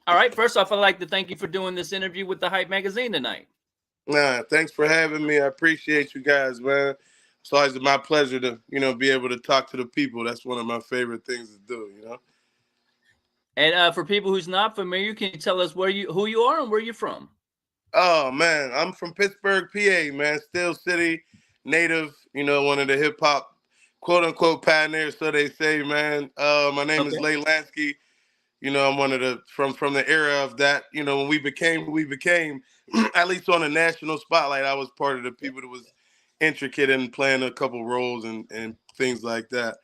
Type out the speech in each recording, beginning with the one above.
All right. First off, I'd like to thank you for doing this interview with the Hype Magazine tonight. Nah, thanks for having me. I appreciate you guys, man. It's always my pleasure to, be able to talk to the people. That's one of my favorite things to do. And for people who's not familiar, can you tell us who you are and where you're from? Oh, man, I'm from Pittsburgh, PA, man. Steel City native, one of the hip hop, quote unquote, pioneers, so they say, man. My name is Lanskey. I'm one of the from the era of that. When we became who we became, at least on a national spotlight, I was part of the people that was intricate in playing a couple roles and things like that.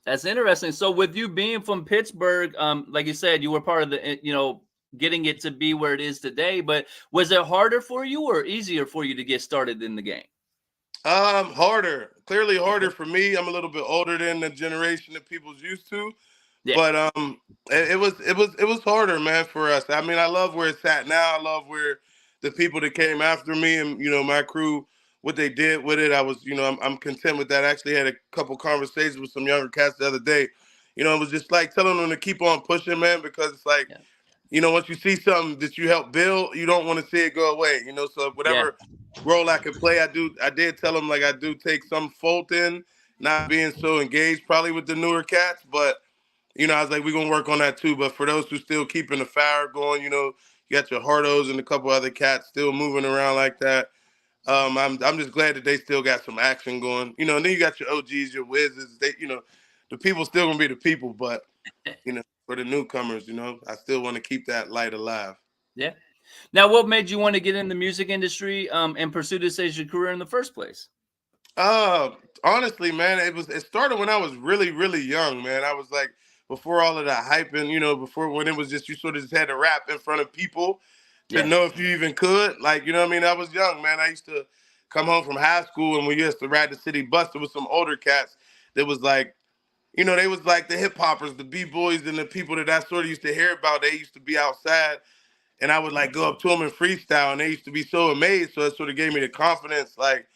That's interesting. So with you being from Pittsburgh, like you said, you were part of the, getting it to be where it is today. But was it harder for you or easier for you to get started in the game? Harder. Clearly harder for me. I'm a little bit older than the generation that people's used to. Yeah. But it was harder, man, for us. I mean, I love where it's at now. I love where the people that came after me and my crew, what they did with it. I was, I'm content with that. I actually had a couple conversations with some younger cats the other day. It was just like telling them to keep on pushing, man, because it's like, once you see something that you help build, you don't want to see it go away. So whatever role I could play, I did tell them, like, I do take some fault in not being so engaged probably with the newer cats, but I was like, we're going to work on that too. But for those who still keeping the fire going, you got your Hardos and a couple other cats still moving around like that. I'm just glad that they still got some action going, and then you got your OGs, your Wizzes, they, the people still going to be the people, but, for the newcomers, I still want to keep that light alive. Yeah. Now, what made you want to get in the music industry and pursue this as your career in the first place? Honestly, man, it started when I was really, really young, man. I was like, before all of that hyping, before when it was just, you sort of just had to rap in front of people to know if you even could. Like, I mean? I was young, man. I used to come home from high school and we used to ride the city bus. There was some older cats that was like, they was like the hip hoppers, the B-boys and the people that I sort of used to hear about. They used to be outside and I would like go up to them and freestyle and they used to be so amazed. So it sort of gave me the confidence, like,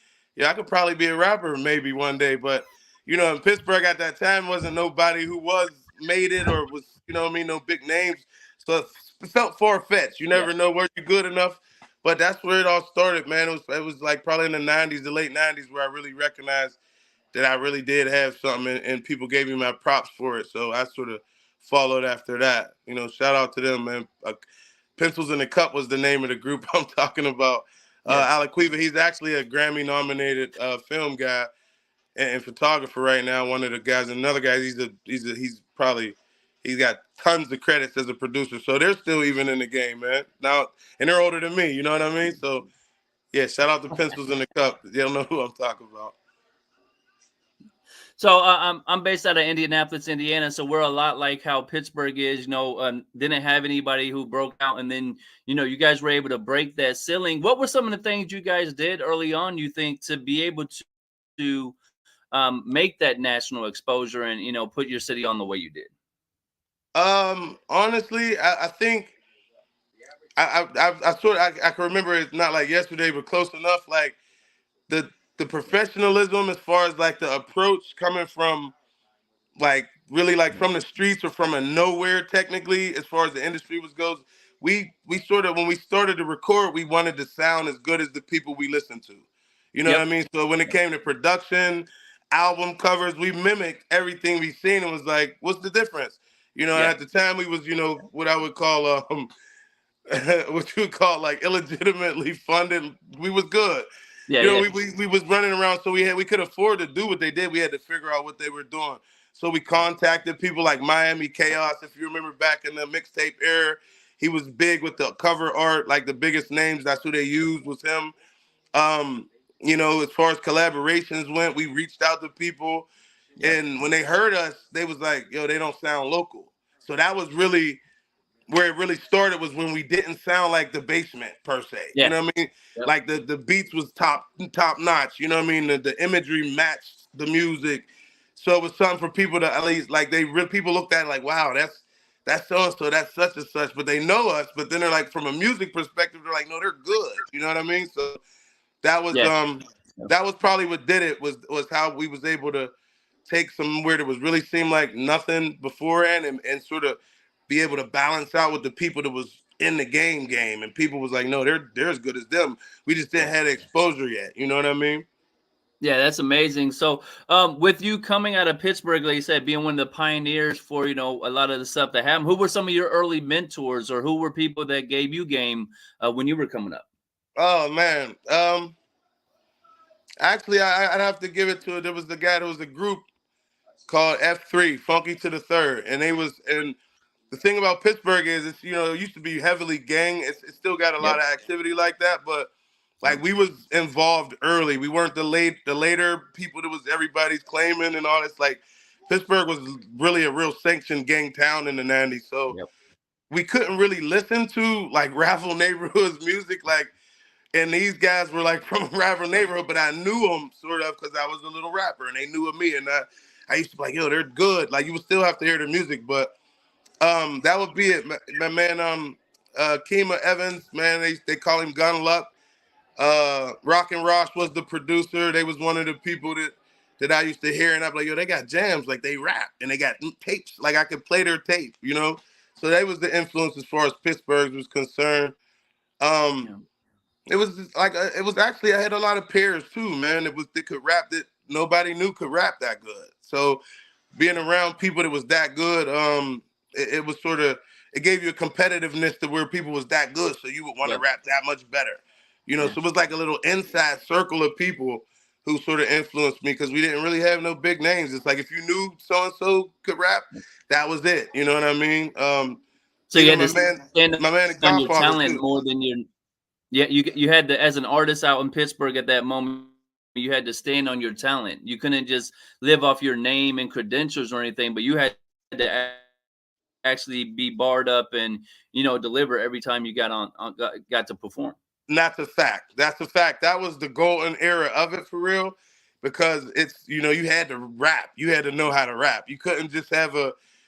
I could probably be a rapper maybe one day. But, in Pittsburgh at that time wasn't nobody who was made it or was, no big names. So it felt far-fetched. You never know where you're good enough. But that's where it all started, man. It was like probably in the 90s, the late 90s, where I really recognized that I really did have something and people gave me my props for it. So I sort of followed after that. Shout out to them, man. Pencils in the Cup was the name of the group I'm talking about. Alec Weaver, he's actually a Grammy-nominated film guy and photographer right now. One of the guys, another guy, he's got tons of credits as a producer. So they're still even in the game, man. Now, and they're older than me. You know what I mean? So yeah, shout out to Pencils in the Cup. They don't know who I'm talking about. So I'm based out of Indianapolis, Indiana. So we're a lot like how Pittsburgh is. Didn't have anybody who broke out, and then you guys were able to break that ceiling. What were some of the things you guys did early on, you think, to be able to make that national exposure and put your city on the way you did? Honestly, I think I can remember it's not like yesterday, but close enough. Like the professionalism as far as like the approach coming from like really like from the streets or from a nowhere technically as far as the industry goes. We sort of, when we started to record, we wanted to sound as good as the people we listened to. You know what I mean? So when it came to production, album covers, we mimicked everything we seen and was like, what's the difference? And at the time we was, what I would call what you would call like illegitimately funded. We was good. We was running around, so we could afford to do what they did. We had to figure out what they were doing. So we contacted people like Miami Chaos. If you remember back in the mixtape era, he was big with the cover art, like the biggest names. That's who they used was him. As far as collaborations went, we reached out to people, and when they heard us, they was like, "Yo, they don't sound local." So that was really where it really started, was when we didn't sound like the Basement per se. You know what I mean? Like the beats was top notch. You know what I mean? The imagery matched the music. So it was something for people to at least like people looked at it like, wow, that's so-and-so, that's such and such, but they know us, but then they're like, from a music perspective, they're like, no, they're good. You know what I mean? So that was that was probably what did it, was how we was able to take somewhere that was really seemed like nothing beforehand and sort of be able to balance out with the people that was in the game, and people was like, no, they're as good as them. We just didn't have the exposure yet. You know what I mean? Yeah, that's amazing. So, with you coming out of Pittsburgh, like you said, being one of the pioneers for a lot of the stuff that happened, who were some of your early mentors, or who were people that gave you game when you were coming up? Oh man, actually, I'd have to give it to it. There was the guy that was a group called F3, Funky to the Third, and the thing about Pittsburgh is it used to be heavily gang. It still got a lot Yep. of activity like that, but Yep. like we was involved early. We weren't the later people that was everybody's claiming and all this. Like Pittsburgh was really a real sanctioned gang town in the 90s. So Yep. we couldn't really listen to like Raffle Neighborhood's music, like, and these guys were like from a Raffle neighborhood, but I knew them sort of because I was a little rapper and they knew of me. And I used to be like, yo, they're good. Like you would still have to hear the music, but that would be it. My man, Kima Evans, man, they call him Gun Luck. Rock and Ross was the producer. They was one of the people that I used to hear, and I'm like, yo, they got jams, like they rap, and they got tapes, like I could play their tape, you know. So that was the influence as far as Pittsburgh was concerned. Yeah. It was like it was actually I had a lot of peers too, man. They could rap that nobody knew could rap that good. So being around people that was that good, it was sort of it gave you a competitiveness to where people was that good, so you would want to Yep. rap that much better. You know, Yeah. so it was like a little inside circle of people who sort of influenced me because we didn't really have no big names. It's like if you knew so and so could rap, that was it. You know what I mean? So you Even had to stand my man, the on your Godfather talent too. more than your. Yeah, you had to, as an artist out in Pittsburgh at that moment, you had to stand on your talent. You couldn't just live off your name and credentials or anything, but you had to actually be barred up and deliver every time you got to perform. That's a fact. That's a fact. That was the golden era of it for real, because it's you had to rap. You had to know how to rap. You couldn't just have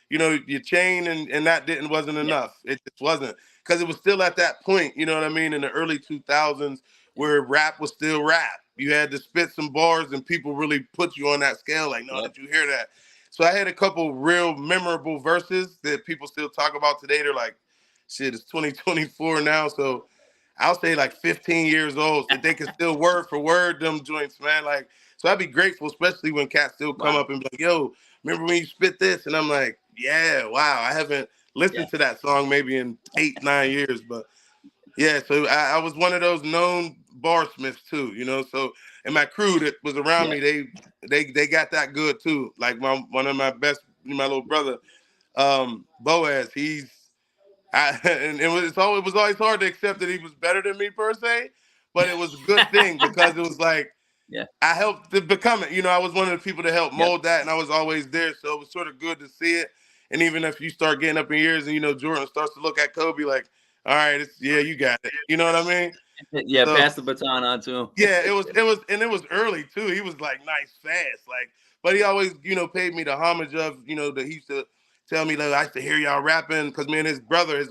your chain and that didn't wasn't Yeah, enough. It just wasn't because it was still at that point. You know what I mean? In the early 2000s, where rap was still rap. You had to spit some bars, and people really put you on that scale. Like, no, yep, did you hear that? So I had a couple real memorable verses that people still talk about today. They're like, shit, it's 2024 now, so I'll say like 15 years old that they can still word for word them joints, man. Like, so I'd be grateful, especially when cats still come wow, up and be like, yo, remember when you spit this? And I'm like, yeah, wow. I haven't yeah, listened to that song maybe in 8, 9 years, but yeah, so I was one of those known barsmiths too, So and my crew that was around yeah, me, they got that good too. Like one of my best, my little brother, Boaz, and it was always hard to accept that he was better than me per se, but it was a good thing because it was like yeah, I helped to become it. I was one of the people that helped yep, mold that, and I was always there. So it was sort of good to see it. And even if you start getting up in years, and Jordan starts to look at Kobe like, all right, yeah, you got it. You know what I mean? yeah. So Pass the baton on to him. yeah, it was early too. He was like nice, fast, like, but he always, paid me the homage of, that he used to tell me that I used to hear y'all rapping because me and his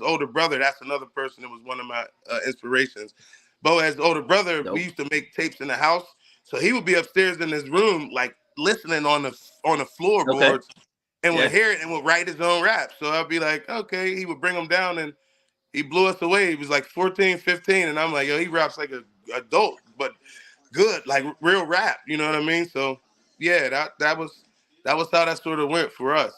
older brother, that's another person that was one of my inspirations. Boaz's older brother, we Nope. used to make tapes in the house, so he would be upstairs in his room, like listening on the Okay. floorboards, and would Yeah. hear it and would write his own rap. So I'd be like, okay, he would bring them down and he blew us away. He was like 14, 15. And I'm like, yo, he raps like a adult, but good, like real rap. You know what I mean? So yeah, that was how that sort of went for us.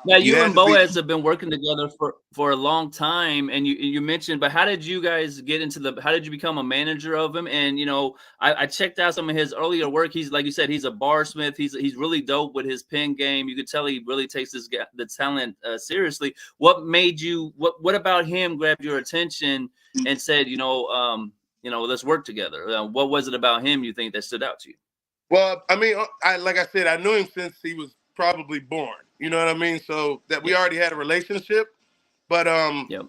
Now, You you had and to be Boaz have been working together for a long time, and you mentioned, but how did you guys get into how did you become a manager of him? And I checked out some of his earlier work. He's, like you said, he's a barsmith. He's really dope with his pen game. You could tell he really takes the talent seriously. What made you? What about him grabbed your attention and said, let's work together? What was it about him you think that stood out to you? well, I mean, like I said, I knew him since he was probably born. You know what I mean? So that we Yep. already had a relationship. But Yep.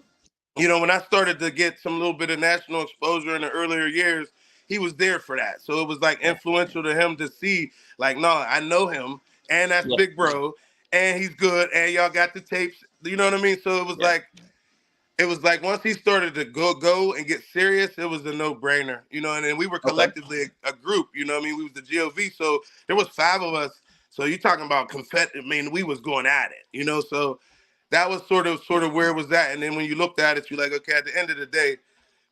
when I started to get some little bit of national exposure in the earlier years, he was there for that. So it was like Yeah. influential to him to see, like, no, I know him, and that's Yeah. Big Bro, and he's good, and y'all got the tapes. You know what I mean? So Yeah. it was like once he started to go and get serious, it was a no-brainer. And then we were Okay. collectively a group. You know what I mean? We was the GOV, so there was 5 of us. So you talking about confetti? I mean, we was going at it. So that was sort of where it was at. And then when you looked at it, you're like, okay, at the end of the day,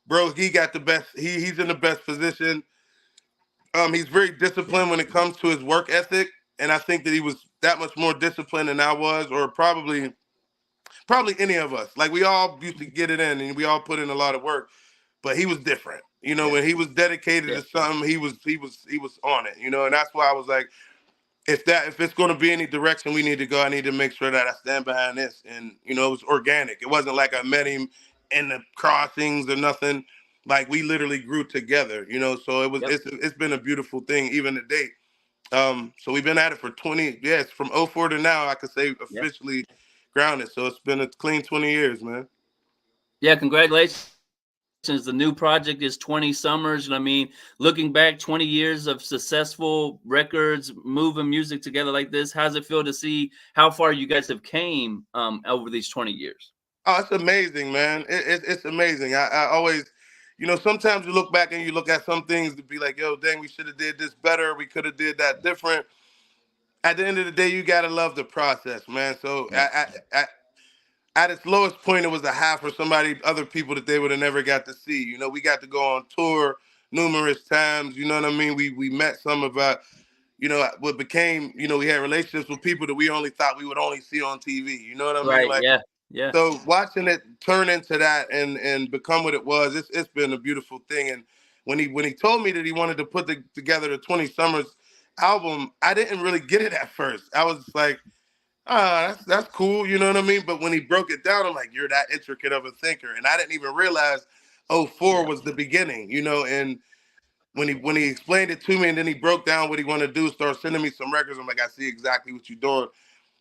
bro, he got the best. He's in the best position. He's very disciplined when it comes to his work ethic, and I think that he was that much more disciplined than I was, or probably any of us. Like, we all used to get it in, and we all put in a lot of work, but he was different. You know, Yeah. when he was dedicated Yeah. to something, he was on it. You know, and that's why I was like, if it's going to be any direction we need to go, I need to make sure that I stand behind this. And you know, it was organic. It wasn't like I met him in the crossings or nothing. Like, we literally grew together. You know, so Yep. it's been a beautiful thing even to date. So we've been at it for 20. Yes, from '04 to now, I could say Yep. officially grounded. So it's been a clean 20 years, man. Yeah, congratulations. The new project is 20 Summers. And I mean, looking back 20 years of successful records, moving music together like this, how's it feel to see how far you guys have came over these 20 years? Oh, it's amazing, man. It's amazing. I always, you know, sometimes you look back and you look at some things to be like, yo, dang, we should have did this better. We could have did that different. At the end of the day, you gotta love the process, man. So Yeah. at its lowest point, it was a half for other people that they would have never got to see. You know, we got to go on tour numerous times. You know what I mean? We met some of our, you know, what became, you know, we had relationships with people that we only thought we would only see on TV. You know what I mean? Right. Like, Yeah. Yeah. so watching it turn into that and become what it was, it's been a beautiful thing. And when he told me that he wanted to put together the 20 Summers album, I didn't really get it at first. I was like, that's cool, you know what I mean? But when he broke it down, I'm like, you're that intricate of a thinker. And I didn't even realize '04 Yeah. was the beginning, you know. And when he explained it to me and then he broke down what he wanted to do, started sending me some records, I'm like, I see exactly what you're doing.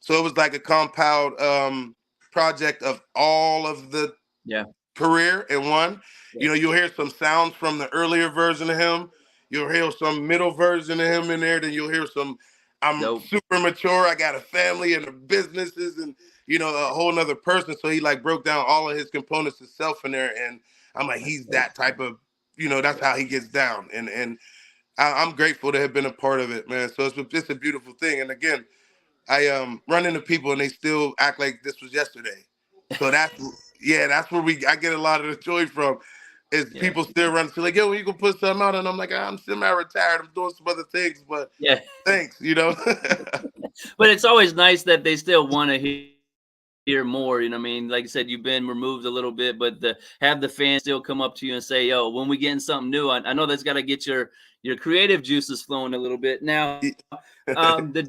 So it was like a compound project of all of the Yeah. career in one. Yeah. You know, you'll hear some sounds from the earlier version of him. You'll hear some middle version of him in there. Then you'll hear some, I'm Dope. super mature. I got a family and the businesses and, you know, a whole nother person. So he like broke down all of his components of self in there. And I'm like, he's Dope. that type of, you know, that's Yeah. how he gets down. And I'm grateful to have been a part of it, man. So it's a beautiful thing. And again, I run into people and they still act like this was yesterday. So that's where I get a lot of the joy from. Is Yeah. people still run to like, yo, when you gonna put something out? And I'm like, I'm semi-retired. I'm doing some other things, but Yeah. thanks, you know. But it's always nice that they still want to hear more. You know what I mean? Like I said, you've been removed a little bit, but have the fans still come up to you and say, yo, when we getting something new, I know that's got to get your creative juices flowing a little bit. Now, the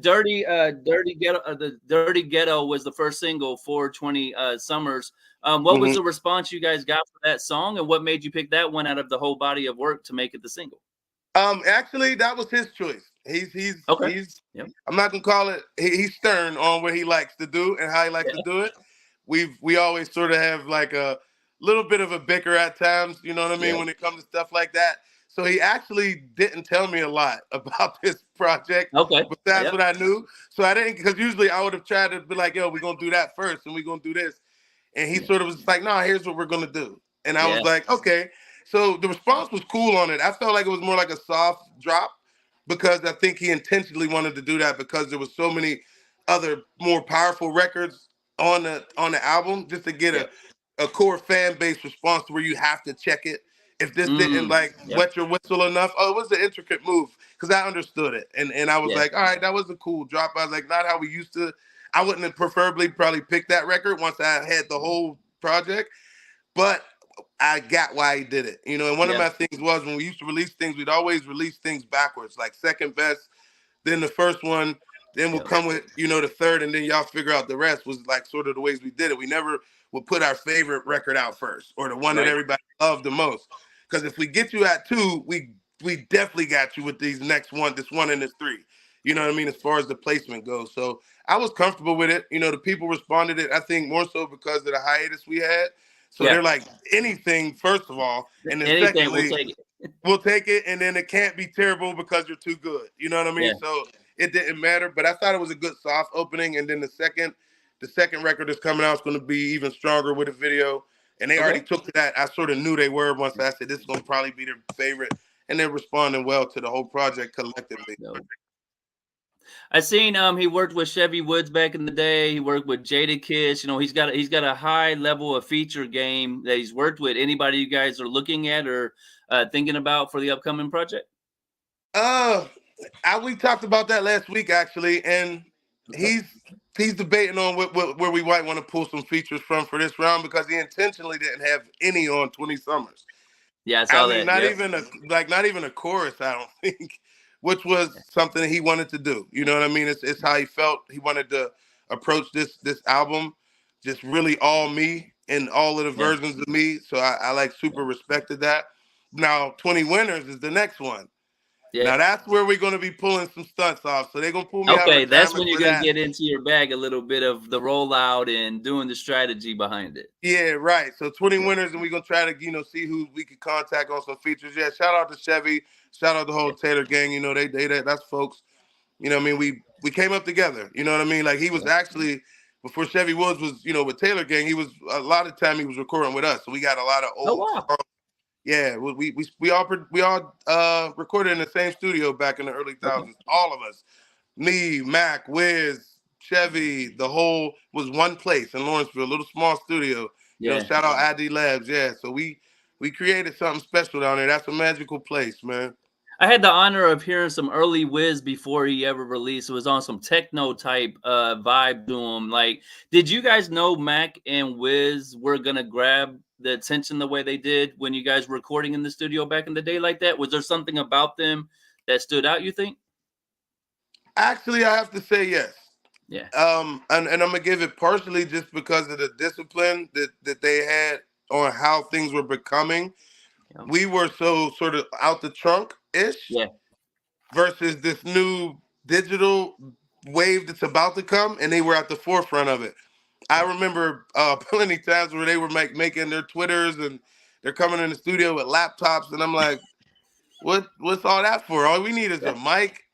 Dirty Ghetto was the first single for 20 Summers. What was Mhm. the response you guys got for that song, and what made you pick that one out of the whole body of work to make it the single? Actually, that was his choice. Okay. He's. Yep. I'm not gonna call it. He's stern on what he likes to do and how he likes to Yeah. do it. We always sort of have like a little bit of a bicker at times. You know what I mean Yeah. when it comes to stuff like that. So he actually didn't tell me a lot about this project, Okay. but that's Yep. what I knew. So I didn't, because usually I would have tried to be like, yo, we're gonna do that first and we're gonna do this. And he Yeah. sort of was like, no, here's what we're gonna do. And I Yeah. was like, okay. So the response was cool on it. I felt like it was more like a soft drop because I think he intentionally wanted to do that because there was so many other more powerful records on the album just to get Yep. a core fan base response to where you have to check it. If this didn't like Yep. wet your whistle enough, oh, it was an intricate move because I understood it. And I was Yeah. like, all right, that was a cool drop. I was like, not how we used to. I wouldn't have preferably probably picked that record once I had the whole project, but I got why he did it. You know, and one of Yeah. my things was when we used to release things, we'd always release things backwards, like second best, then the first one, then we'll Yep. come with, you know, the third, and then y'all figure out the rest was like sort of the ways we did it. We never would put our favorite record out first or the one that Right. everybody loved the most. Because if we get you at two, we definitely got you with these next one, this one and this three. You know what I mean? As far as the placement goes. So I was comfortable with it. You know, the people responded it, I think, more so because of the hiatus we had. So Yeah. they're like, anything, first of all. And then Anything, we'll secondly, take it. we'll take it, and then it can't be terrible because you're too good. You know what I mean? Yeah. So it didn't matter. But I thought it was a good soft opening. And then the second record that's coming out is going to be even stronger with a video. And they already Okay. took to that. I sort of knew they were once I said this is going to probably be their favorite. And they're responding well to the whole project collectively. No. I seen he worked with Chevy Woods back in the day. He worked with Jada Kiss. You know, he's got a high level of feature game that he's worked with. Anybody you guys are looking at or thinking about for the upcoming project? Uh, we talked about that last week actually, and Okay. he's debating on where we might want to pull some features from for this round because he intentionally didn't have any on 20 Summers. Yeah, I I saw mean, that. Yep. not even a chorus, I don't think, which was something he wanted to do. You know what I mean? It's how he felt. He wanted to approach this album, just really all me and all of the Yeah. versions of me. So I like super respected that. Now, 20 Winners is the next one. Yeah. Now that's where we're gonna be pulling some stunts off. So they're gonna pull me out of Okay, that's retirement when you're for gonna that. get into your bag a little bit of the rollout and doing the strategy behind it. Yeah, right. So 20 Yeah. winners, and we're gonna try to, see who we can contact on some features. Yeah, shout out to Chevy, shout out the whole Yeah. Taylor gang. That's folks. You know what I mean? We came up together. You know what I mean? Like he was Yeah. actually before Chevy Woods was, with Taylor gang, he was a lot of time he was recording with us. So we got a lot of Oh old wow. songs. Yeah, we all recorded in the same studio back in the early Okay. thousands. All of us. Me, Mac, Wiz, Chevy, the whole was one place in Lawrenceville, a little small studio. Yeah. Shout out ID Labs. Yeah. So we created something special down there. That's a magical place, man. I had the honor of hearing some early Wiz before he ever released. It was on some techno type vibe to him. Like, did you guys know Mac and Wiz were gonna grab the attention the way they did when you guys were recording in the studio back in the day like that? Was there something about them that stood out, you think? Actually, I have to say yes. Yeah. And I'm gonna give it partially just because of the discipline that they had on how things were becoming. Yeah. We were so sort of out the trunk ish Yeah. versus this new digital wave that's about to come, and they were at the forefront of it. I Yeah. remember plenty times where they were making their Twitters and they're coming in the studio with laptops, and I'm like, what's all that for? All we need is Yeah. a mic.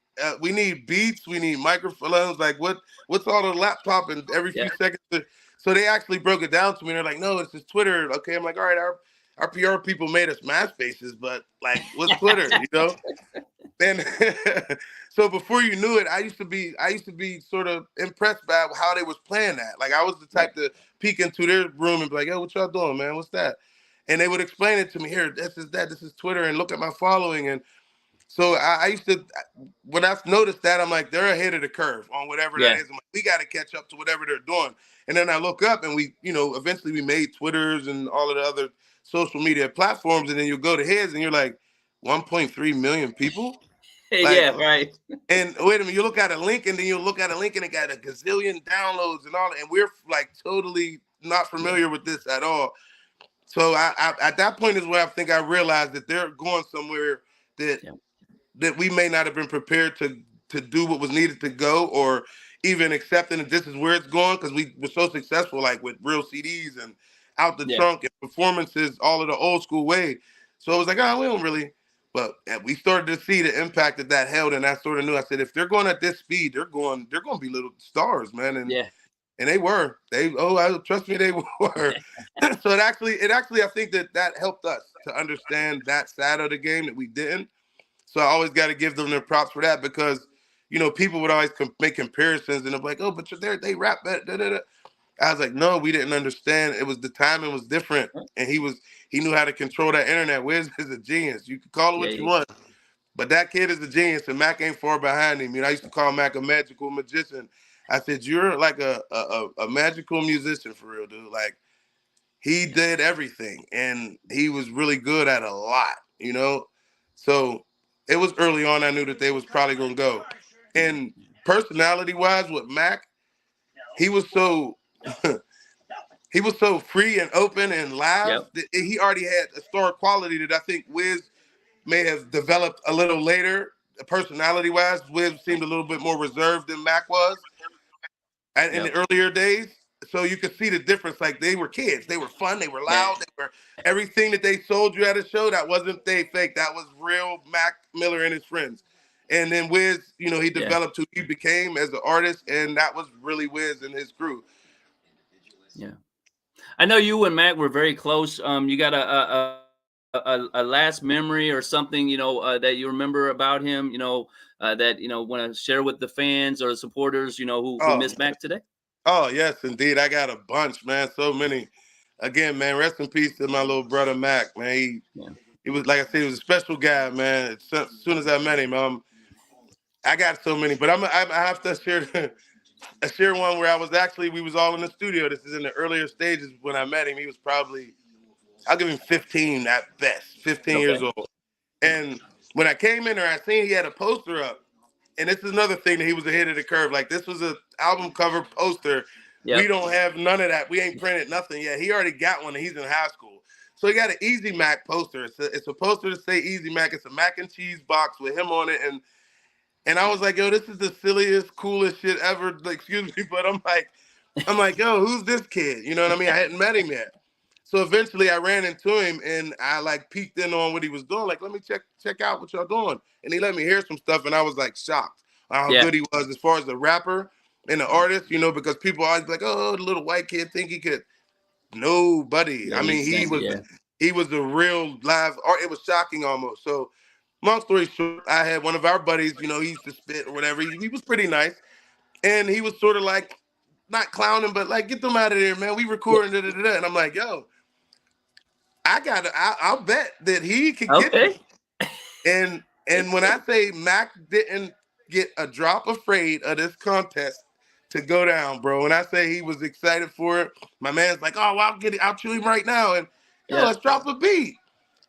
We need beats. We need microphones. Like what's all the laptop and every Yeah. few seconds? So they actually broke it down to me. They're like, no, it's just Twitter. Okay, I'm like, all right, our PR people made us MySpaces, but like, what's Twitter? And so before you knew it, I used to be sort of impressed by how they was playing that. Like I was the Yeah. type to peek into their room and be like, yo, what y'all doing, man? What's that? And they would explain it to me. Here, this is Twitter, and look at my following. And so I used to, when I noticed that, I'm like, they're ahead of the curve on whatever that Yeah. is. I'm like, we got to catch up to whatever they're doing. And then I look up and we, eventually we made Twitters and all of the other social media platforms. And then you go to his and you're like, 1.3 million people? Like, Yeah. Right. and wait a minute, you look at a link and then you look at a link and it got a gazillion downloads and all, and we're like totally not Yeah. familiar with this at all. So I at that point is where I think I realized that they're going somewhere that Yeah. that we may not have been prepared to do what was needed to go, or even accepting that this is where it's going because we were so successful, like with real CDs and out the Yeah. trunk and performances, all of the old school way. So it was like, we don't really. But we started to see the impact that held, and I sort of knew. I said, if they're going at this speed, they're going to be little stars, man. Yeah. And they were. Trust me, they were. So it actually, I think that helped us to understand that side of the game that we didn't. So I always got to give them their props for that because, people would always make comparisons and they're like, oh, but they rap that. Da, da, da. I was like, no, we didn't understand. It was the timing was different, and he knew how to control that internet. Wiz is a genius. You can call it Yeah. what you Yeah. want, but that kid is a genius, and Mac ain't far behind him. I used to call Mac a magical magician. I said, you're like a magical musician for real, dude. Like he did everything, and he was really good at a lot. So it was early on. I knew that they was probably gonna go, and personality-wise, with Mac, he was so he was so free and open and live Yep. that he already had a star quality that I think Wiz may have developed a little later. Personality-wise, Wiz seemed a little bit more reserved than Mac was in the Yep. earlier days. So you could see the difference. Like they were kids, they were fun, they were Yeah. loud, they were everything that they sold you at a show. That wasn't they fake. That was real Mac Miller and his friends. And then Wiz, he Yeah. developed who he became as an artist, and that was really Wiz and his crew. Yeah. I know you and Mac were very close. You got a a last memory or something, that you remember about him, that, want to share with the fans or the supporters, who Oh, miss Mac today? oh yes, indeed. I got a bunch, man. So many. Again, man, rest in peace to my little brother Mac, man. Yeah. He was, like I said, he was a special guy, man. As soon as I met him, I got so many, but I have to share share one where we was all in the studio. This is in the earlier stages when I met him. He was probably, I'll give him 15 at best, 15 years Okay. old. And when I came in there, I seen he had a poster up. And this is another thing that he was ahead of the curve. Like, this was an album cover poster. Yep. We don't have none of that. We ain't printed nothing yet. He already got one, and he's in high school. So he got an Easy Mac poster. It's a poster to say Easy Mac. It's a mac and cheese box with him on it. And I was like, yo, this is the silliest, coolest shit ever. Like, excuse me, but I'm like, yo, who's this kid? You know what I mean? I hadn't met him yet. So eventually I ran into him and I like peeked in on what he was doing. Like, let me check out what y'all doing. And he let me hear some stuff and I was like shocked how good he was as far as the rapper and the artist, because people always be like, oh, the little white kid think he could. Nobody. Yeah, I mean, he was a real live art. It was shocking almost. So long story short, I had one of our buddies, he used to spit or whatever. He was pretty nice. And he was sort of like, not clowning, but like, get them out of there, man. We recording, da-da-da-da. And I'm like, yo, I'll bet that he could get me. And when I say Mac didn't get a drop afraid of this contest to go down, bro. When I say he was excited for it, my man's like, oh, well, I'll chew him right now. And let's drop a beat.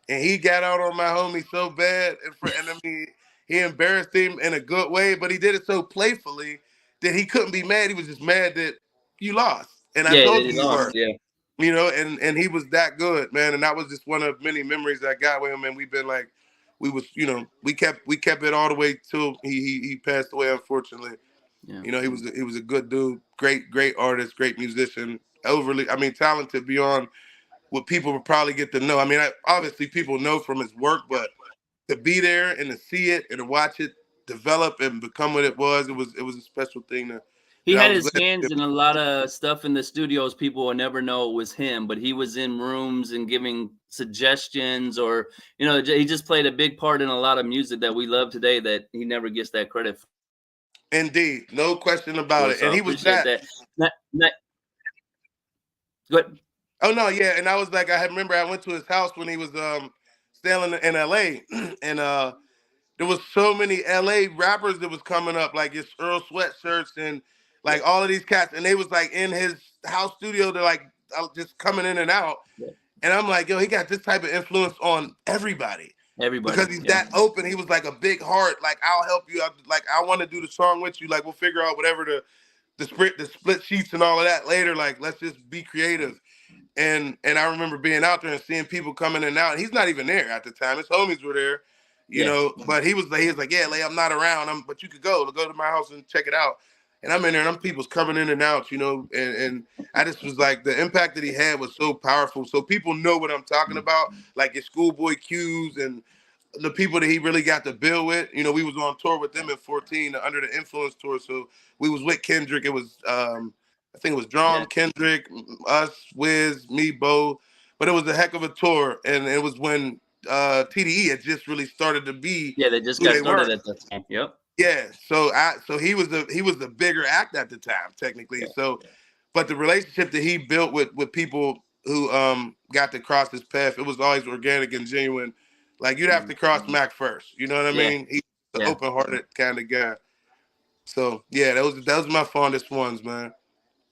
And he got out on my homie so bad. And I mean, he embarrassed him in a good way, but he did it so playfully that he couldn't be mad. He was just mad that you lost. And I told you were. Yeah. And he was that good, man. And that was just one of many memories I got with him. And we've been like, we kept it all the way till he passed away, unfortunately. Yeah. He was a good dude, great artist, great musician, talented beyond what people would probably get to know. I mean, obviously people know from his work, but to be there and to see it and to watch it develop and become what it was a special thing. He had his hands in a lot of stuff in the studios. People will never know it was him, but he was in rooms and giving suggestions, or he just played a big part in a lot of music that we love today that he never gets that credit for. Indeed, no question about it. And he was that. Go ahead. Oh no, yeah. And I was like, I remember I went to his house when he was staying in LA, and there was so many LA rappers that was coming up, like his Earl Sweatshirts and like all of these cats, and they was like in his house studio. They're like just coming in and out, and I'm like, yo, he got this type of influence on everybody because he's that open. He was like a big heart. Like, I'll help you. Like, I want to do the song with you. Like, we'll figure out whatever the split sheets and all of that later. Like, let's just be creative. And I remember being out there and seeing people coming in and out. He's not even there at the time. His homies were there, but he was like, yeah, Lay, I'm not around. But you could go to my house and check it out. And I'm in there, and them people's coming in and out, and I just was like, the impact that he had was so powerful. So people know what I'm talking about, like your Schoolboy Q's and the people that he really got to build with. We was on tour with them in 14, the Under the Influence tour. So we was with Kendrick. It was, I think it was Drum, Kendrick, us, Wiz, me, Bo. But it was a heck of a tour, and it was when TDE had just really started to be. Yeah, they just got started at that time. Yep. Yeah, so he was the bigger act at the time, technically. But the relationship that he built with people who got to cross his path, it was always organic and genuine. Like, you'd have to cross Mac first, you know what I mean? He's an open-hearted kind of guy. So yeah, that was my fondest ones, man.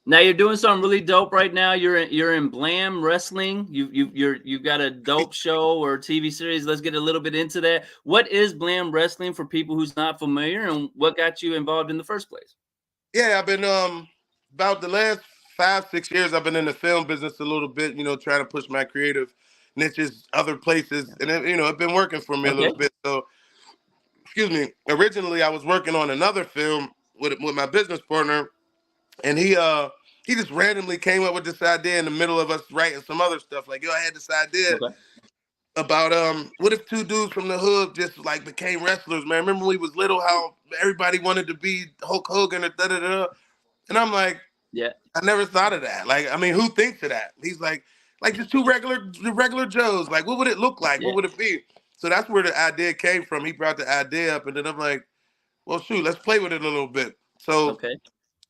Now you're doing something really dope right now. You're in Blam Wrestling. You got a dope show or TV series. Let's get a little bit into that. What is Blam Wrestling for people who's not familiar, and what got you involved in the first place? Yeah, I've been about the last 5-6 years. I've been in the film business a little bit. Trying to push my creative niches other places, and it's been working for me a little bit. So, excuse me. Originally, I was working on another film with my business partner. And he just randomly came up with this idea in the middle of us writing some other stuff. Like, yo, I had this idea about what if two dudes from the hood just like became wrestlers, man? Remember when we was little, how everybody wanted to be Hulk Hogan or da-da-da? And I'm like, yeah, I never thought of that. Like, I mean, who thinks of that? He's like like just the regular Joes. Like, what would it look like? Yeah. What would it be? So that's where the idea came from. He brought the idea up, and then I'm like, well, shoot, let's play with it a little bit. So Okay.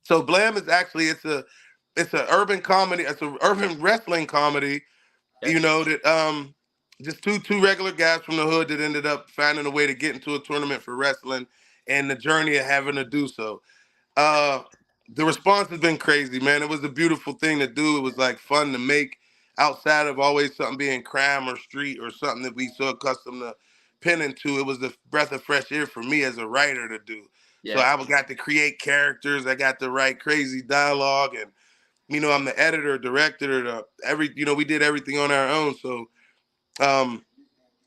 Blam is actually it's a urban comedy. It's an urban wrestling comedy. Okay. That just two regular guys from the hood that ended up finding a way to get into a tournament for wrestling, and the journey of having to do so. Uh, the response has been crazy, man. It was a beautiful thing to do. It was like fun to make outside of always something being crime or street or something that we so accustomed to pinning to. It was a breath of fresh air for me as a writer to do. So Yeah. I got to create characters. I got to write crazy dialogue, and I'm the editor, director, we did everything on our own. So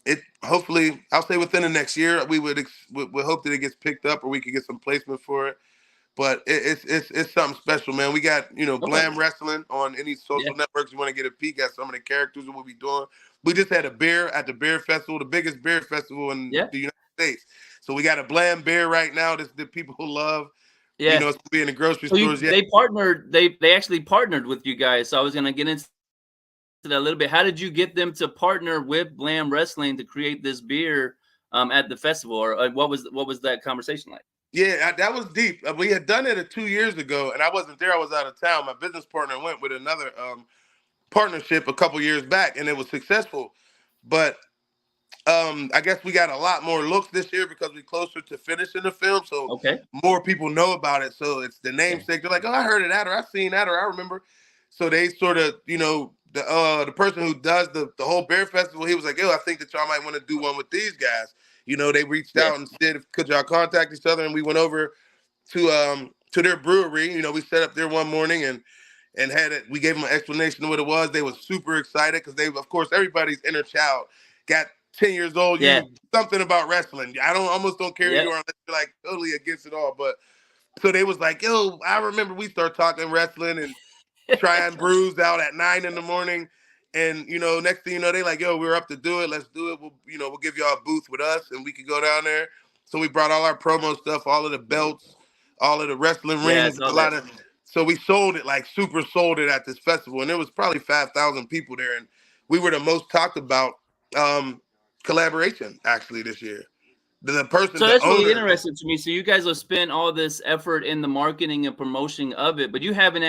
it hopefully, I'll say within the next year, we would hope that it gets picked up or we could get some placement for it. But it's something special, man. We got Okay. Blam Wrestling on any Yeah. social networks. You want to get a peek at some of the characters that we'll be doing. We just had a beer at the beer festival, the biggest beer festival in Yeah. the United States. So we got a Blam beer right now that people love. Yeah. It's gonna be in the grocery So stores. Yeah, they partnered. They actually partnered with you guys. So I was gonna get into that a little bit. How did you get them to partner with Blam Wrestling to create this beer at the festival, or what was that conversation like? yeah, that was deep. We had done it 2 years ago, and I wasn't there. I was out of town. My business partner went with another partnership a couple years back, and it was successful. But I guess we got a lot more looks this year because we're closer to finishing the film, so Okay. more people know about it. So it's the Yeah. namesake. They're like, "Oh, I heard of that, or I've seen that, or I remember." So they sort of, the person who does the whole bear festival, he was like, "Yo, I think that y'all might want to do one with these guys." They reached Yeah. out and said, "Could y'all contact each other?" And we went over to their brewery. We set up there one morning and had it. We gave them an explanation of what it was. They were super excited because of course, everybody's inner child got 10 years old. Yeah. Something about wrestling. I almost don't care who Yep. you are unless you're like totally against it all. But so they was like, yo, I remember we start talking wrestling and trying brews out at 9 in the morning. And next thing you know, they like, yo, we're up to do it. Let's do it. We'll give y'all a booth with us and we could go down there. So we brought all our promo stuff, all of the belts, all of the wrestling Yeah. I rings, saw a that. lot of. So we sold it, like super sold it at this festival, and there was probably 5,000 people there, and we were the most talked about collaboration actually this year. So The that's really owner. interesting to me. So you guys have spent all this effort in the marketing and promotion of it, but you haven't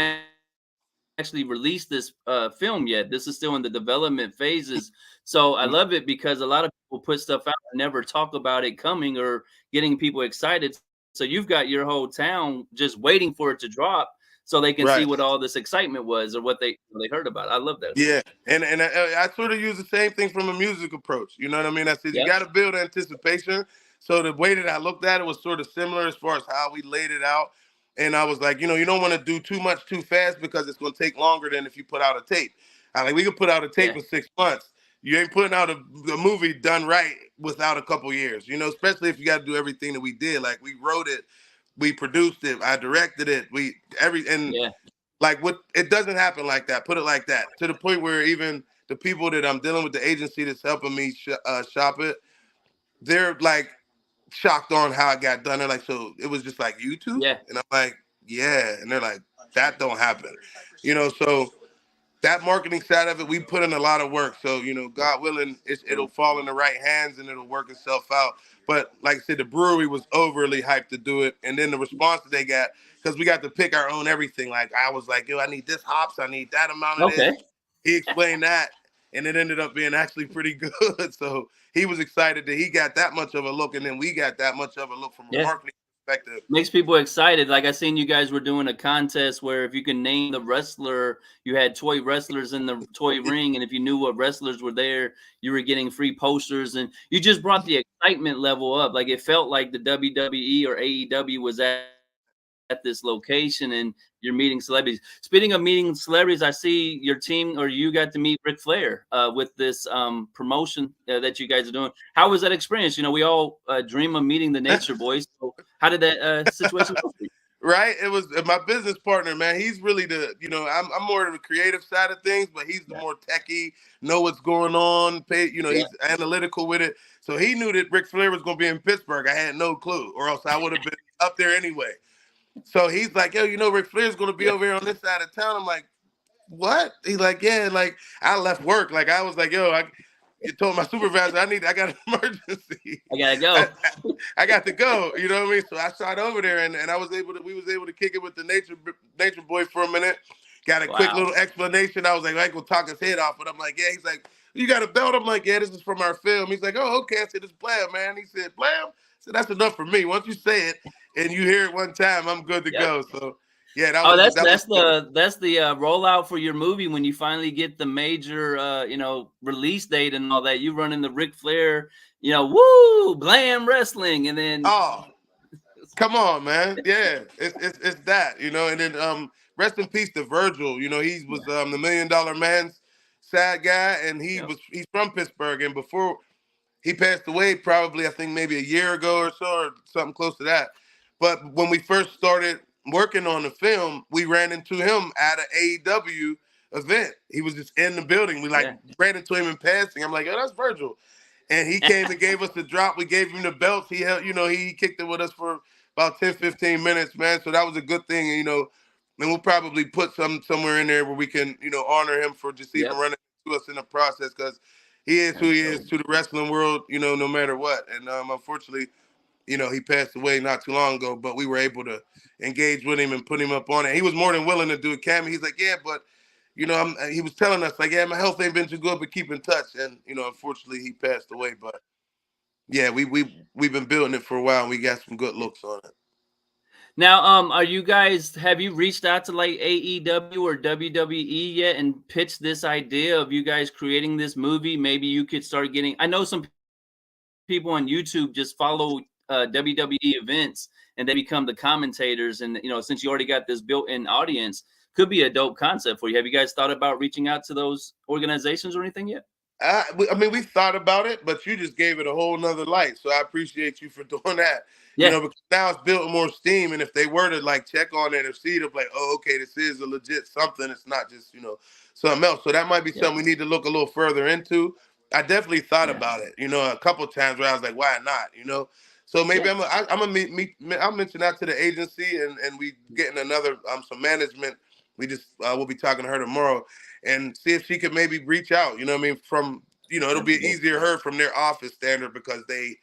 actually released this film yet. This is still in the development phases. So I love it because a lot of people put stuff out and never talk about it coming or getting people excited. So you've got your whole town just waiting for it to drop so they can see Right. what all this excitement was or what they heard about. I love that. Yeah, and I sort of use the same thing from a music approach. You know what I mean? I said you Yep. got to build anticipation. So the way that I looked at it was sort of similar as far as how we laid it out. And I was like, you don't want to do too much too fast because it's going to take longer than if you put out a tape. I like we could put out a tape Yeah. in 6 months. You ain't putting out a movie done right without a couple years. Especially if you got to do everything that we did. Like we wrote it, we produced it, I directed it, and Yeah. like what it doesn't happen like that. Put it like that. To the point where even the people that I'm dealing with, the agency that's helping me shop it, they're like shocked on how it got done. They're like, so it was just like YouTube? Yeah. And I'm like, yeah. And they're like, that don't happen. So that marketing side of it, we put in a lot of work. So, God willing, it'll fall in the right hands and it'll work itself out. But like I said, the brewery was overly hyped to do it. And then the response that they got, because we got to pick our own everything. Like I was like, yo, I need this hops. I need that amount of this. Okay. He explained that. And it ended up being actually pretty good. So he was excited that he got that much of a look. And then we got that much of a look from a Yeah. marketing perspective. Makes people excited. Like I seen you guys were doing a contest where if you can name the wrestler, you had toy wrestlers in the toy ring, and if you knew what wrestlers were there, you were getting free posters, and you just brought the excitement level up. Like it felt like the WWE or AEW was at this location and you're meeting celebrities. Speaking of meeting celebrities, I see your team or you got to meet Ric Flair with this promotion that you guys are doing. How was that experience? We all dream of meeting the Nature Boys. So how did that situation go for you? Right. It was my business partner, man. He's really I'm more of the creative side of things, but he's the Yeah. more techie, know what's going on, Yeah. he's analytical with it. So he knew that Ric Flair was going to be in Pittsburgh. I had no clue, or else I would have been up there anyway. So he's like, yo, Ric Flair's going to be Yeah. over here on this side of town. I'm like, what? He's like, yeah, like I left work. Like I was like, yo, you told my supervisor I got an emergency. I gotta go. I got to go. You know what I mean? So I shot over there, and we was able to kick it with the nature boy for a minute. Got a quick Wow. little explanation. I was like, I could talk his head off, but I'm like, yeah. He's like, you got a belt? I'm like, yeah, this is from our film. He's like, oh, okay. I said, it's Blam, man. He said, Blam? I said, that's enough for me. Once you say it and you hear it one time, I'm good to Yep. go. So yeah, Oh, that's the rollout for your movie when you finally get the major release date and all that. You run in the Ric Flair, woo, Blam Wrestling, and then oh, come on, man. Yeah, it's that, and then rest in peace to Virgil. He was the $1 Million Man's sad guy, and he's from Pittsburgh, and before he passed away, probably I think maybe a year ago or so, or something close to that. But when we first started working on the film, we ran into him at an AEW event. He was just in the building. We ran into him in passing. I'm like, oh, that's Virgil. And he came and gave us the drop. We gave him the belts. He held, he kicked it with us for about 10, 15 minutes, man. So that was a good thing. And we'll probably put somewhere in there where we can, honor him for just even running to us in the process, because he is who he is to the wrestling world, no matter what. And unfortunately, he passed away not too long ago, but we were able to engage with him and put him up on it. He was more than willing to do a cameo. He's like, yeah, but, he was telling us, like, yeah, my health ain't been too good, but keep in touch. And, unfortunately, he passed away. But, yeah, we've been building it for a while, and we got some good looks on it. Now, have you reached out to like AEW or WWE yet and pitched this idea of you guys creating this movie? Maybe you could start getting, I know some people on YouTube just follow WWE events and they become the commentators. And, since you already got this built-in audience, could be a dope concept for you. Have you guys thought about reaching out to those organizations or anything yet? We thought about it, but you just gave it a whole nother light. So I appreciate you for doing that. Yeah. Because now it's built more steam. And if they were to like check on it or see it, like, oh, okay, this is a legit something. It's not just, something else. So that might be something we need to look a little further into. I definitely thought about it, a couple of times where I was like, why not, So maybe I'll mention that to the agency, and we getting another some management. We just we'll be talking to her tomorrow and see if she could maybe reach out. From it'll be easier her from their office standard, because they,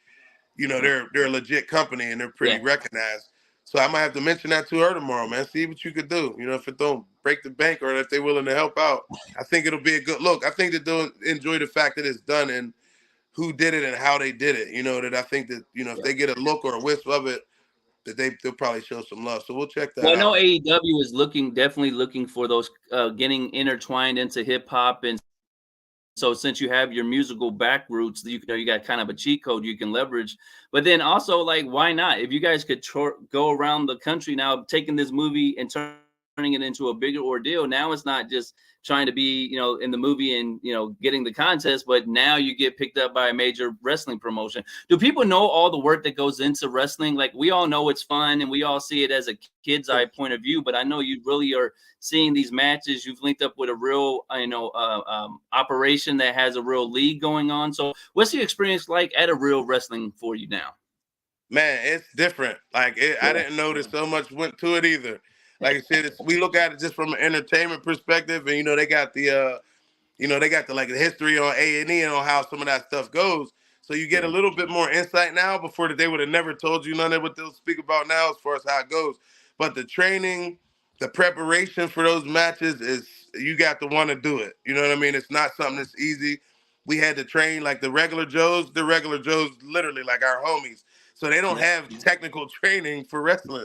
they're a legit company and they're pretty recognized. So I might have to mention that to her tomorrow, man. See what you could do. If it don't break the bank, or if they're willing to help out, I think it'll be a good look. I think that they'll enjoy the fact that it's done and who did it and how they did it. That I think that, if they get a look or a wisp of it, that they'll probably show some love. So we'll check that out. I know AEW is definitely looking for those getting intertwined into hip hop. And so since you have your musical back roots, you got kind of a cheat code you can leverage. But then also, like, why not? If you guys could go around the country now, taking this movie and turning it into a bigger ordeal. Now it's not just trying to be, in the movie and, getting the contest, but now you get picked up by a major wrestling promotion. Do people know all the work that goes into wrestling? Like, we all know it's fun and we all see it as a kid's eye point of view, but I know you really are seeing these matches. You've linked up with a real, operation that has a real league going on. So what's the experience like at a real wrestling for you now? Man, it's different. Like, I didn't know that so much went to it either. Like I said, we look at it just from an entertainment perspective, and they got the like the history on A&E and on how some of that stuff goes. So you get a little bit more insight now. Before that, they would have never told you none of what they'll speak about now as far as how it goes. But the training, the preparation for those matches is, you got to want to do it. You know what I mean? It's not something that's easy. We had to train like the regular Joes. The regular Joes, literally like our homies. So they don't have technical training for wrestling.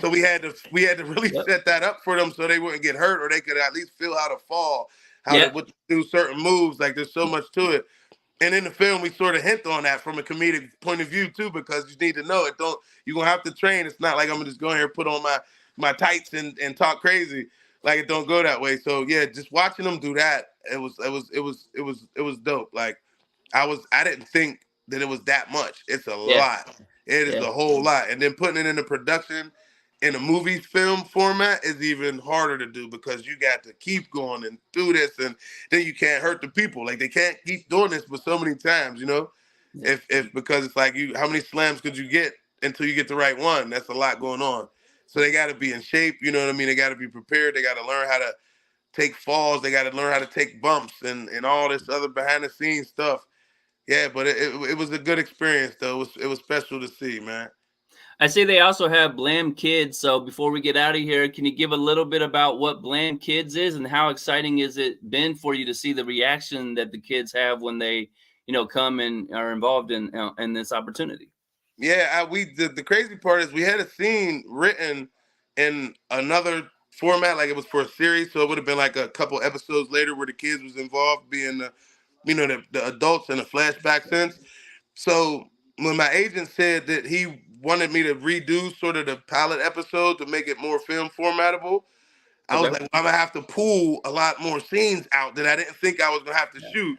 So we had to really set that up for them so they wouldn't get hurt, or they could at least feel how to fall, how to do certain moves. Like, there's so much to it. And in the film, we sort of hint on that from a comedic point of view too, because you need to know it. You're gonna have to train. It's not like I'm gonna just go here and put on my tights and talk crazy. Like, it don't go that way. So yeah, just watching them do that, it was dope. Like, I didn't think that it was that much. It's a lot. It is a whole lot. And then putting it into production in a movie film format is even harder to do, because you got to keep going and do this, and then you can't hurt the people. Like, they can't keep doing this for so many times, if because it's like, how many slams could you get until you get the right one? That's a lot going on. So they got to be in shape, you know what I mean? They got to be prepared. They got to learn how to take falls. They got to learn how to take bumps and all this other behind the scenes stuff. Yeah, but it was a good experience though. It was special to see, man. I see they also have Blam Kids. So before we get out of here, can you give a little bit about what Blam Kids is and how exciting has it been for you to see the reaction that the kids have when they, come and are involved in this opportunity? Yeah, the crazy part is we had a scene written in another format, like it was for a series, so it would have been like a couple episodes later where the kids was involved, being the adults in a flashback sense. So when my agent said that he wanted me to redo sort of the pilot episode to make it more film formatable, I was Okay. like, well, I'm gonna have to pull a lot more scenes out that I didn't think I was gonna have to shoot,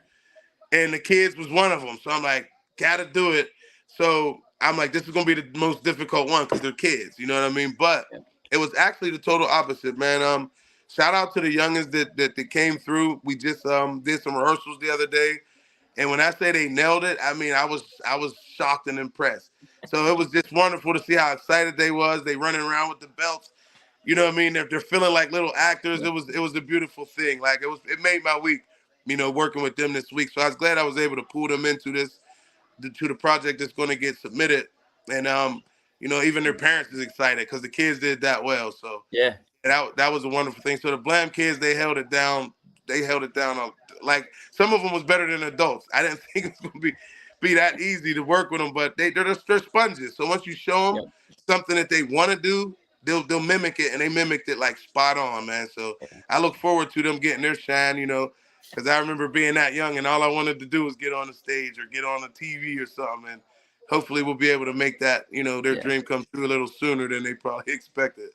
and the kids was one of them. So I'm like, gotta do it. So I'm like, this is gonna be the most difficult one because they're kids, you know what I mean? But Yeah. it was actually the total opposite, man. Shout out to the youngins that came through. We just did some rehearsals the other day, and when I say they nailed it, I mean I was shocked and impressed. So it was just wonderful to see how excited they was. They running around with the belts. You know what I mean? They're feeling like little actors. Yeah. It was a beautiful thing. Like it made my week, working with them this week. So I was glad I was able to pull them into to the project that's going to get submitted. And even their parents is excited because the kids did that well. So Yeah. that was a wonderful thing. So the Blam kids, they held it down. They held it down. Like some of them was better than adults. I didn't think it was going to be that easy to work with them, but they're sponges. So once you show them Yeah. something that they want to do, they'll mimic it, and they mimicked it like spot on, man. So I look forward to them getting their shine, because I remember being that young and all I wanted to do was get on the stage or get on the TV or something. And hopefully we'll be able to make that, their Yeah. dream come true a little sooner than they probably expected.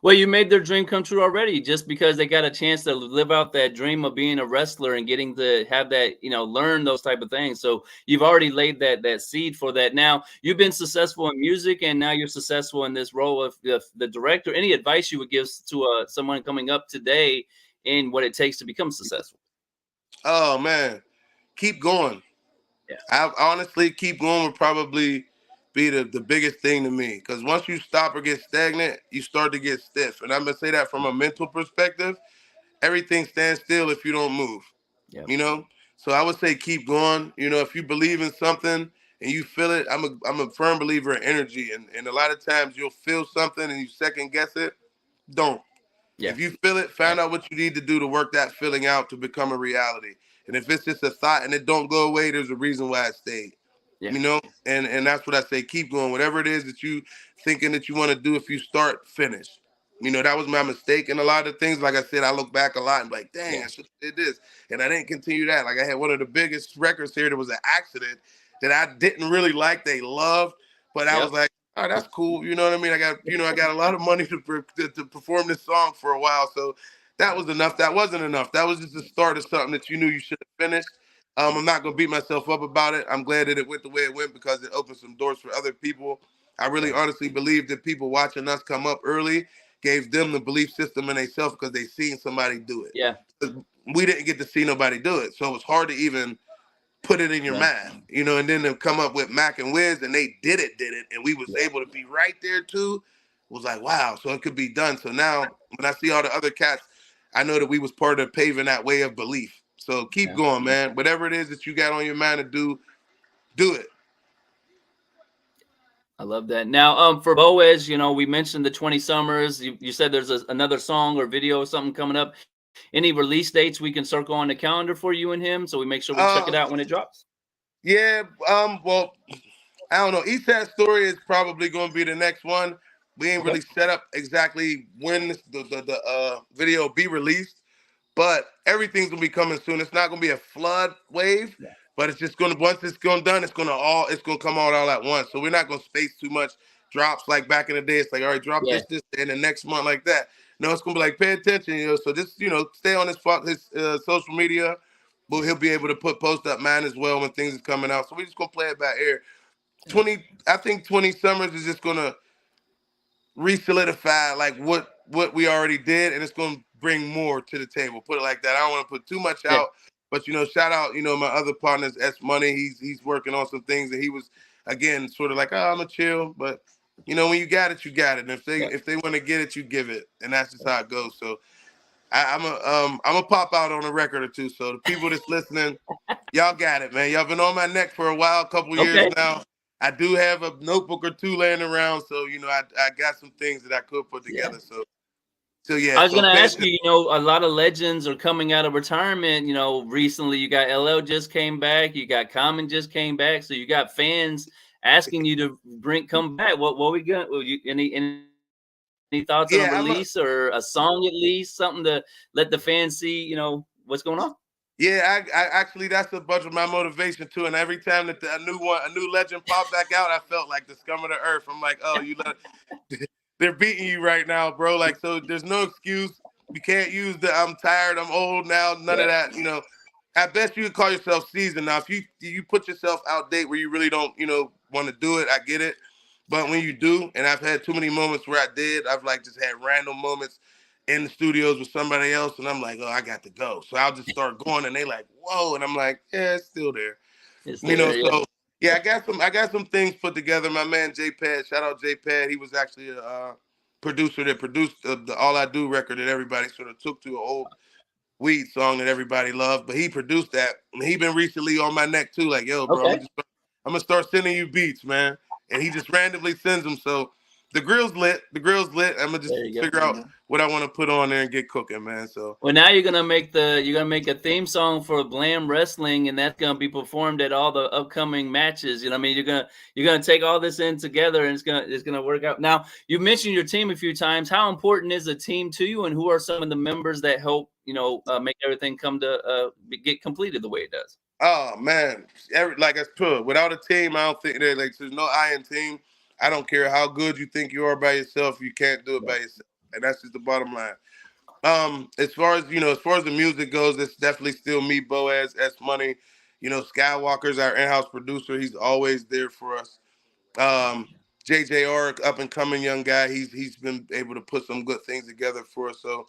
Well, you made their dream come true already just because they got a chance to live out that dream of being a wrestler and getting to have that, learn those type of things. So you've already laid that seed for that. Now you've been successful in music, and now you're successful in this role of the director. Any advice you would give to someone coming up today in what it takes to become successful? Oh man, keep going. Yeah. I honestly keep going would probably be the biggest thing to me, because once you stop or get stagnant, you start to get stiff. And I'm gonna say that from a mental perspective. Everything stands still if you don't move. Yeah. You know, so I would say keep going. If you believe in something and you feel it, I'm a firm believer in energy, and a lot of times you'll feel something and you second guess it. Don't. Yeah. If you feel it, find Right. out what you need to do to work that feeling out to become a reality. And if it's just a thought and it don't go away, there's a reason why it stayed. Yeah. And that's what I say. Keep going. Whatever it is that you thinking that you want to do, if you start, finish. That was my mistake in a lot of things. Like I said, I look back a lot and be like, dang, Yeah. I should have did this. And I didn't continue that. Like I had one of the biggest records here that was an accident that I didn't really like. They loved, but I was Yep. like, oh, that's cool. You know what I mean? I got a lot of money to perform this song for a while. So that was enough. That wasn't enough. That was just the start of something that you knew you should have finished. I'm not going to beat myself up about it. I'm glad that it went the way it went because it opened some doors for other people. I really Yeah. honestly believe that people watching us come up early gave them the belief system in themselves because they seen somebody do it. Yeah. We didn't get to see nobody do it. So it was hard to even put it in your Yeah. mind, and then to come up with Mac and Wiz and they did it, and we was able to be right there too. It was like, wow, so it could be done. So now when I see all the other cats, I know that we was part of paving that way of belief. So keep Yeah. going, man. Whatever it is that you got on your mind to do it. I love that. Now, for Boaz, we mentioned the 20 Summers. You said there's another song or video or something coming up. Any release dates we can circle on the calendar for you and him, so we make sure we check it out when it drops? Yeah, well, I don't know. East Side Story is probably going to be the next one. We ain't Okay. really set up exactly when the video be released, but everything's gonna be coming soon. It's not gonna be a flood wave, Yeah. but it's just gonna once it's gonna done, it's gonna come out all at once. So we're not gonna space too much drops like back in the day. It's like, all right, drop Yeah. this, and the next month like that. No, it's gonna be like pay attention, So just stay on his social media. But he'll be able to post up mine as well when things are coming out. So we're just gonna play it by ear. I think 20 Summers is just gonna re-solidify like what we already did, and it's going to bring more to the table. Put it like that. I don't want to put too much Yeah. out, but shout out my other partners, S Money. He's working on some things, and he was again sort of like, oh, I'm a chill, but when you got it, you got it. And if they Yeah. if they want to get it, you give it, and that's just how it goes. So I'm a pop out on a record or two. So the people that's listening, y'all got it, man. Y'all been on my neck for a while, a couple years Okay. now. I do have a notebook or two laying around, so I got some things that I could put Yeah. together. So yeah. I was So gonna pay ask you, a lot of legends are coming out of retirement. Recently you got LL just came back, you got Common just came back, so you got fans asking you to come back. What we got? Any thoughts on a yeah, release or a song at least, something to let the fans see, what's going on? Yeah, I actually that's a bunch of my motivation too. And every time that a new legend popped back out, I felt like the scum of the earth. I'm like, oh, they're beating you right now, bro. Like, so there's no excuse. You can't use the I'm tired, I'm old now. None of Yeah. that. At best you could call yourself seasoned. Now, if you put yourself out date where you really don't, want to do it, I get it. But when you do, and I've had too many moments where I did, I've like just had random moments in the studios with somebody else, and I'm like, oh, I got to go. So I'll just start going, and they like, whoa, and I'm like, yeah, it's still there. It's still there, yeah. So yeah, I got some things put together. My man J Pad, shout out J Pad. He was actually a producer that produced the All I Do record that everybody sort of took to an old weed song that everybody loved, but he produced that. And he been recently on my neck too, like, yo, bro, Okay. I'm gonna start sending you beats, man. And he just randomly sends them. So the grill's lit. The grill's lit. I'm gonna just There you go. figure out what I want to put on there and get cooking, man. So Well, now you're gonna make a theme song for Blam Wrestling, and that's gonna be performed at all the upcoming matches. You know, what I mean, you're gonna take all this in together, and it's gonna work out. Now, you mentioned your team a few times. How important is a team to you, and who are some of the members that help make everything come to get completed the way it does? oh man, like I put, without a team, I don't think that like there's no I in team. I don't care how good you think you are by yourself, you can't do it by yourself. And that's just the bottom line. As far as the music goes, it's definitely still me, Boaz, S Money. Skywalker's our in-house producer. He's always there for us. Um, JJR, up and coming young guy. He's been able to put some good things together for us. So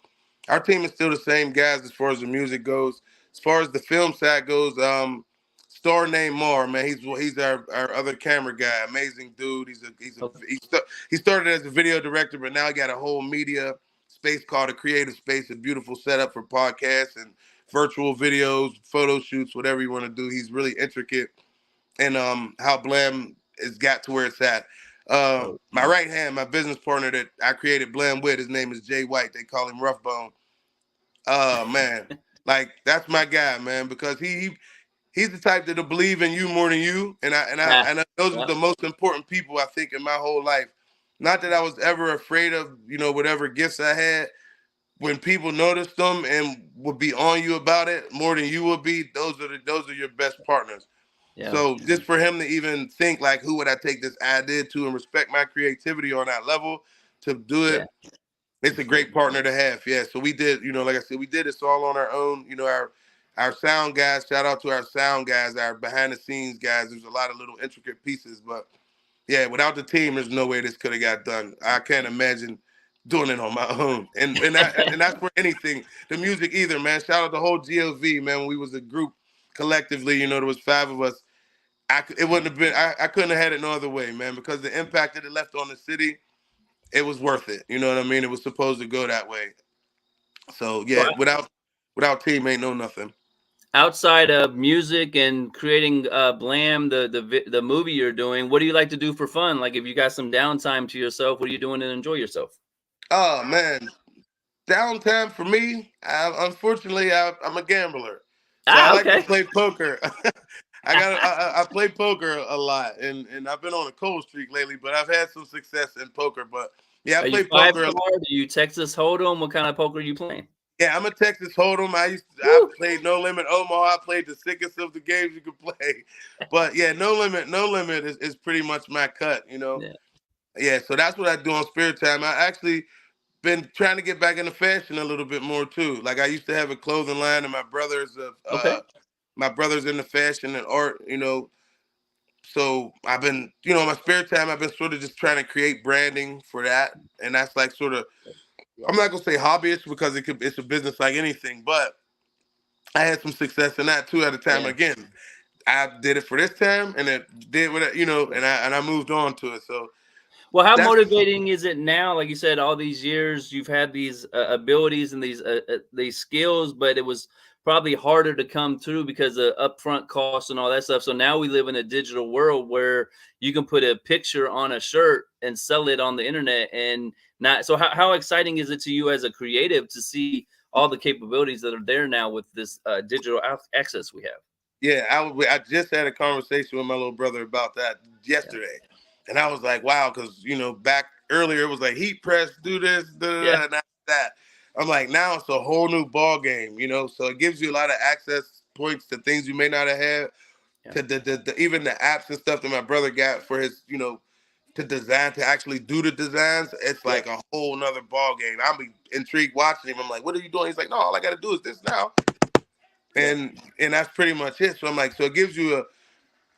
our team is still the same guys as far as the music goes. As far as the film side goes, star named Mar, man. He's our other camera guy. Amazing dude. Okay. He started as a video director, but now he got a whole media space called a creative space, a beautiful setup for podcasts and virtual videos, photo shoots, whatever you want to do. He's really intricate in how Blam has got to where it's at. My right hand, my business partner that I created Blam with, his name is Jay White. They call him Rough Bone. Man, like that's my guy, man, because he's the type that'll believe in you more than you, Yeah. those are Yeah. the most important people I think in my whole life. Not that I was ever afraid of, whatever gifts I had. When people noticed them and would be on you about it more than you would be, those are your best partners. Yeah. So just for him to even think like, who would I take this idea to and respect my creativity on that level to do Yeah. it, it's a great partner to have. Yeah. So we did, like I said, we did this all on our own. Our sound guys, shout out to our sound guys, our behind the scenes guys. There's a lot of little intricate pieces, but yeah, without the team, there's no way this could have got done. I can't imagine doing it on my own. And that's for anything. The music either, man. Shout out the whole GLV, man. When we was a group collectively, there was 5 of us. It wouldn't have been. I couldn't have had it no other way, man. Because the impact that it left on the city, it was worth it. You know what I mean? It was supposed to go that way. So So, yeah, without team, ain't no nothing. outside of music and creating Blam, the movie you're doing, what do you like to do for fun? Like if you got some downtime to yourself, what are you doing to enjoy yourself? Oh man, downtime for me. Unfortunately, I'm a gambler, so I like to Okay. play poker. I play poker a lot, and I've been on a cold streak lately, but I've had some success in poker. But yeah, I Are you play five poker a lot. star? Do you Texas Hold'em? What kind of poker are you playing? Yeah, I'm a Texas Hold'em. I Woo! played No Limit Omaha. I played the sickest of the games you could play. But yeah, No Limit is pretty much my cut. Yeah. Yeah, so that's what I do on spare time. I actually been trying to get back into fashion a little bit more too. Like I used to have a clothing line, and Okay. my brothers into fashion and art. So I've been, in my spare time, I've been sort of just trying to create branding for that, and that's like sort of, I'm not gonna say hobbyist because it's a business like anything, but I had some success in that too at a time. Yeah. Again, I did it for this time, and it did what and I moved on to it. So Well, how That's motivating is it now? Like you said, all these years you've had these abilities and these skills, but it was probably harder to come through because of upfront costs and all that stuff. So now we live in a digital world where you can put a picture on a shirt and sell it on the internet. And not so. How exciting is it to you as a creative to see all the capabilities that are there now with this digital access we have? Yeah, I just had a conversation with my little brother about that Yeah, yesterday, and I was like, wow, because back earlier it was like heat press, do this, da, da, yeah, da, and that. I'm like, now it's a whole new ball game, so it gives you a lot of access points to things you may not have had, yeah, to even the apps and stuff that my brother got for his, to design, to actually do the designs. It's yeah, like a whole nother ball game. I'm intrigued watching him. I'm like, what are you doing? He's like, no, all I got to do is this now. yeah, And that's pretty much it. So I'm like, so it gives you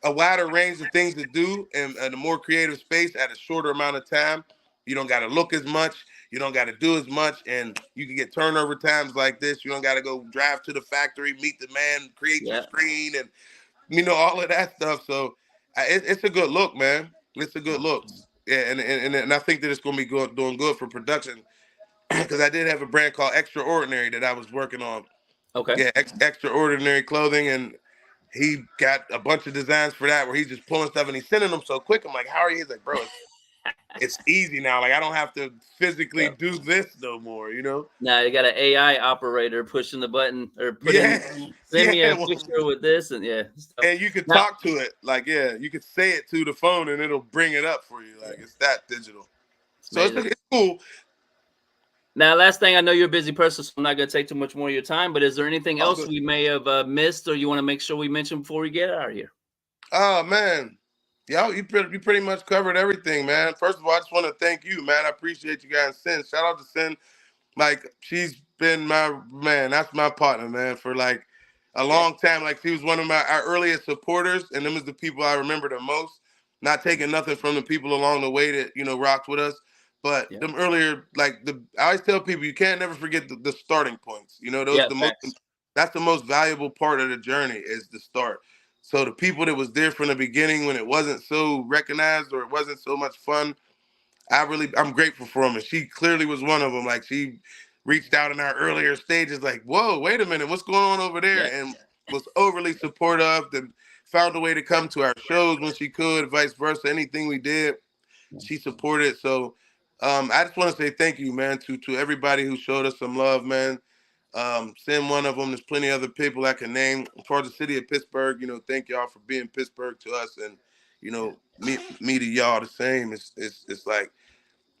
a wider range of things to do and a more creative space at a shorter amount of time. You don't got to look as much. You don't got to do as much. And you can get turnover times like this. You don't got to go drive to the factory, meet the man, create your yeah. screen, and, all of that stuff. So it's a good look, man. It's a good look. Yeah, and I think that it's going to be doing good for production because I did have a brand called Extraordinary that I was working on. Okay. Yeah, Extraordinary Clothing, and he got a bunch of designs for that where he's just pulling stuff and he's sending them so quick. I'm like, how are you? He's like, bro, it's easy now. Like, I don't have to physically Yeah. do this no more. Now you got an AI operator pushing the button or Yeah, send yeah. me a Well, picture with this and stuff. and you could Now talk to it. Like, yeah, you could say it to the phone and it'll bring it up for you. Like, yeah, it's that digital. it's So amazing. it's cool. Now, last thing, I know you're a busy person, so I'm not going to take too much more of your time. But is there anything All else good. we may have missed, or you want to make sure we mention before we get out of here? Oh, man. Yeah, you pretty much covered everything, man. First of all, I just want to thank you, man. I appreciate you guys. Sin. Shout out to Sin. Like, she's been my man. That's my partner, man, for like a Yeah, long time. Like, she was one of our earliest supporters, and them is the people I remember the most. Not taking nothing from the people along the way that rocked with us, but yeah, them earlier, like I always tell people, you can't never forget the starting points. Those yeah. the most. Facts. That's the most valuable part of the journey is the start. So the people that was there from the beginning when it wasn't so recognized or it wasn't so much fun, I'm grateful for him, and she clearly was one of them. Like, she reached out in our earlier stages, like, whoa, wait a minute, what's going on over there? Yeah, And was overly supportive and found a way to come to our shows when she could, vice versa. Anything we did, yeah, she supported. So I just want to say thank you, man, to everybody who showed us some love, man. Send one of them. There's plenty of other people I can name. As far as the city of Pittsburgh, thank y'all for being Pittsburgh to us, and me to y'all the same. It's like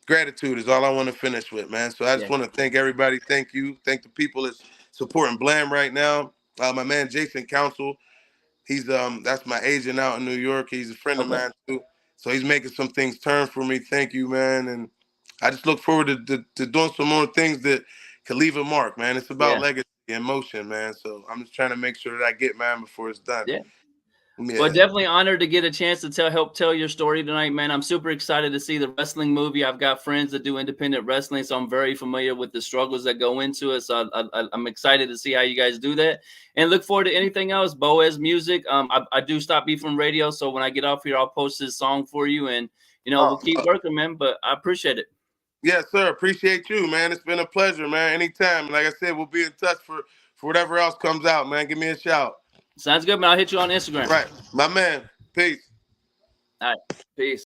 gratitude is all I want to finish with, man. So I just yeah, want to thank everybody. Thank you. Thank the people that's supporting Blam right now. My man Jason Council, he's that's my agent out in New York. He's a friend of okay, mine too. So he's making some things turn for me. Thank you, man. And I just look forward to doing some more things that can leave a mark, man. It's about yeah, legacy and motion, man. So I'm just trying to make sure that I get mine before it's done. yeah. Well, Yeah. definitely honored to get a chance to help tell your story tonight, man. I'm super excited to see the wrestling movie. I've got friends that do independent wrestling, so I'm very familiar with the struggles that go into it. So I'm excited to see how you guys do that, and look forward to anything else. Boaz Music. I do stop B from radio, so when I get off here, I'll post this song for you, and we'll keep working, man. But I appreciate it. Yes, sir. Appreciate you, man. It's been a pleasure, man. Anytime. Like I said, we'll be in touch for whatever else comes out, man. Give me a shout. Sounds good, man. I'll hit you on Instagram. Right. My man. Peace. All right. Peace.